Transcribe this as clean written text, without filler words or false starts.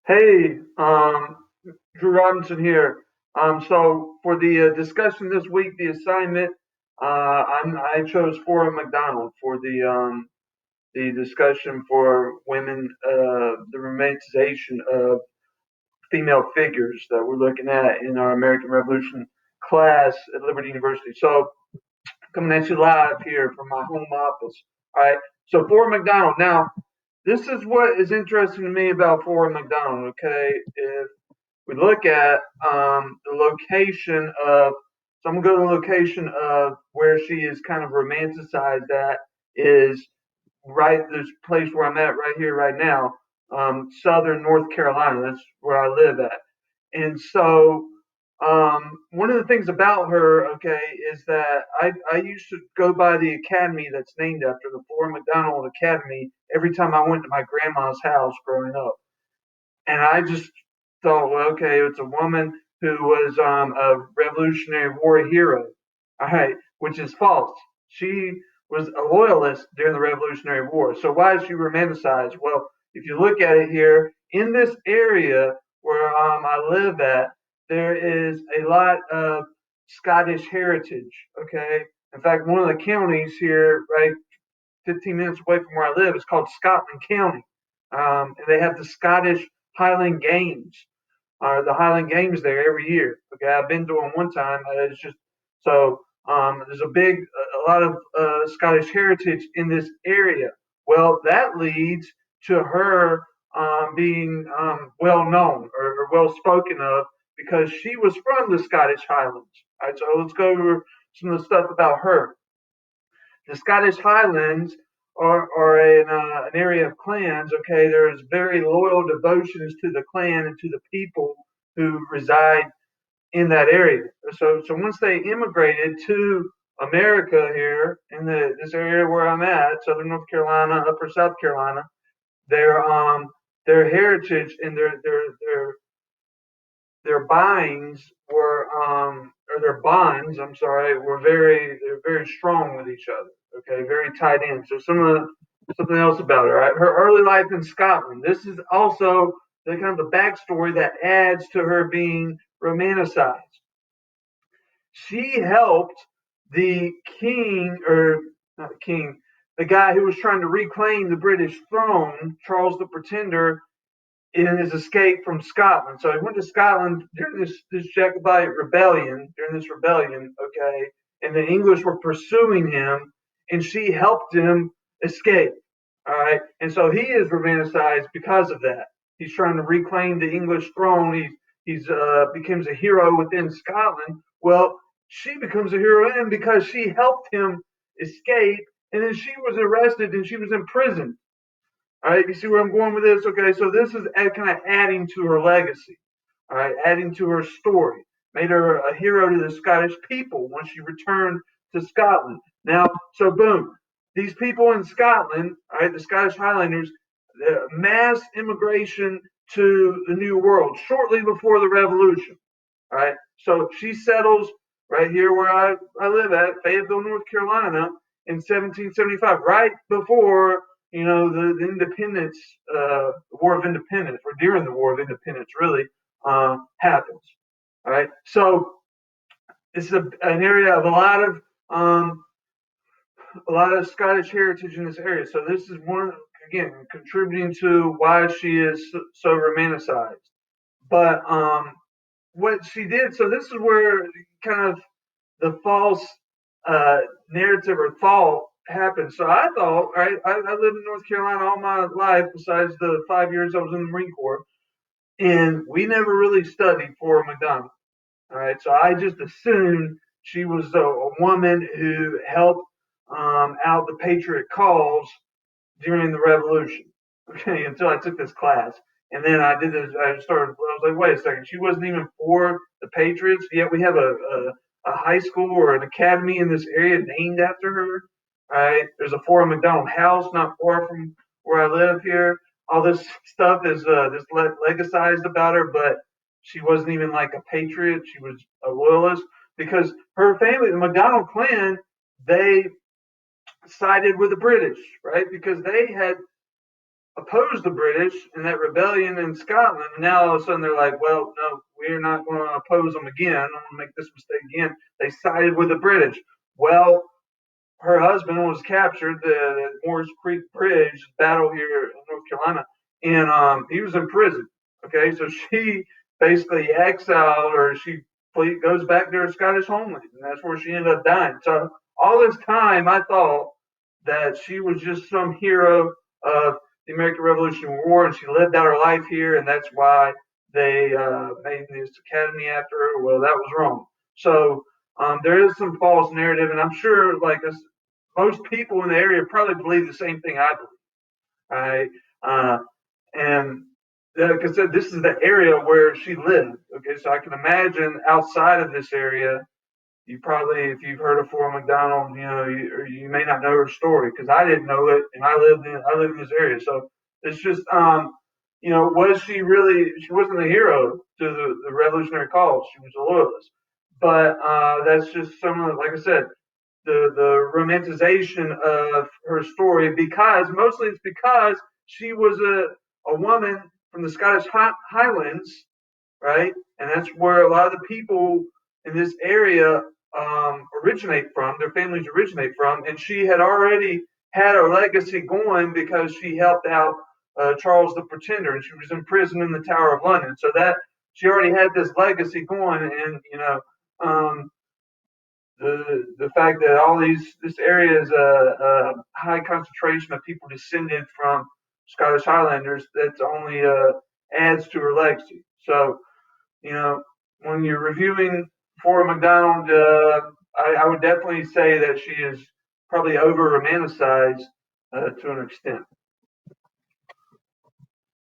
Hey, Drew Robinson here. So for the discussion this week, the assignment, I chose Flora McDonald for the discussion for women, the romanticization of female figures that we're looking at in our American Revolution class at Liberty University. So coming at you live here from my home office. All right. So Flora McDonald. Now, this is what is interesting to me about Flora McDonald. Okay, if we look at the location of, so I'm gonna go to the location of where she is kind of romanticized at is right this place where I'm at right here, right now, southern North Carolina. That's where I live at. And so, one of the things about her, okay, is that I used to go by the academy that's named after the Flora McDonald Academy every time I went to my grandma's house growing up. And I just thought, well, okay, it's a woman who was a Revolutionary War hero, all right, which is false. She was a loyalist during the Revolutionary War. So why is she romanticized? Well, if you look at it here in this area where I live at, there is a lot of Scottish heritage. Okay, in fact, one of the counties here, right, 15 minutes away from where I live, is called Scotland County. And they have the Scottish Highland Games, the Highland Games there every year. Okay, I've been to them one time. It's just so there's a lot of Scottish heritage in this area. Well, that leads to her being well known or well spoken of because she was from the Scottish Highlands. All right, so let's go over some of the stuff about her. The Scottish Highlands are an area of clans. Okay, there is very loyal devotions to the clan and to the people who reside in that area. So once they immigrated to America here in this area where I'm at, Southern North Carolina, Upper South Carolina, their their heritage and their binds were or their bonds, I'm sorry, were they're very strong with each other. Okay, very tied in. So something else about her. Right? Her early life in Scotland. This is also the kind of the backstory that adds to her being romanticized. She helped the king, or not the king, the guy who was trying to reclaim the British throne, Charles the Pretender, in his escape from Scotland. So he went to Scotland during this Jacobite rebellion, okay, and the English were pursuing him, and she helped him escape. All right, and so he is romanticized because of that. He's trying to reclaim the English throne. He's becomes a hero within Scotland. Well, she becomes a heroine because she helped him escape, and then she was arrested and she was imprisoned. All right, you see where I'm going with this? Okay, so this is kind of adding to her legacy. All right, adding to her story. Made her a hero to the Scottish people once she returned to Scotland. Now, so boom, these people in Scotland, all right, the Scottish Highlanders, the mass immigration to the New World shortly before the Revolution. All right, so she settles right here where I live at, Fayetteville, North Carolina, in 1775, right before the independence, War of Independence, or during the War of Independence, really happens. All right, so this is an area of um, a lot of Scottish heritage in this area. So this is one again contributing to why she is so romanticized. But what she did, so this is where kind of the false uh, narrative or thought happened. So I thought, right, I lived in North Carolina all my life, besides the 5 years I was in the Marine Corps, and we never really studied Flora McDonald. All right, so I just assumed she was a woman who helped out the Patriot cause during the Revolution. Okay, until I took this class. And then I did this. I was like, wait a second. She wasn't even for the Patriots. Yet we have a high school or an academy in this area named after her. All right. There's a Flora McDonald house not far from where I live here. All this stuff is just legacized about her, but she wasn't even like a patriot. She was a loyalist because her family, the McDonald clan, they sided with the British, right? Because they had opposed the British in that rebellion in Scotland. And now all of a sudden they're like, well, no, we're not going to oppose them again. I'm going to make this mistake again. They sided with the British. Well, her husband was captured the Morris Creek Bridge battle here in North Carolina, and he was in prison. Okay, so she basically exiled, or she goes back to her Scottish homeland, and that's where she ended up dying. So all this time, I thought that she was just some hero of the American Revolutionary War, and she lived out her life here, and that's why they made this academy after her. Well, that was wrong. So there is some false narrative, and I'm sure, like most people in the area, probably believe the same thing I believe. Right? And like I said, this is the area where she lived. Okay, so I can imagine outside of this area, you probably, if you've heard of Flora McDonald, you may not know her story because I didn't know it, and I live in this area, so it's just was she really? She wasn't a hero to the revolutionary cause. She was a loyalist, but that's just some of, like I said, the romanticization of her story, because mostly it's because she was a woman from the Scottish Highlands, right? And that's where a lot of the people in this area originate from. Their families originate from, and she had already had her legacy going because she helped out Charles the Pretender, and she was in prison in the Tower of London. So that she already had this legacy going, and the fact that this area is a high concentration of people descended from Scottish Highlanders, that's only adds to her legacy. So when you're reviewing Flora McDonald, I would definitely say that she is probably over romanticized to an extent.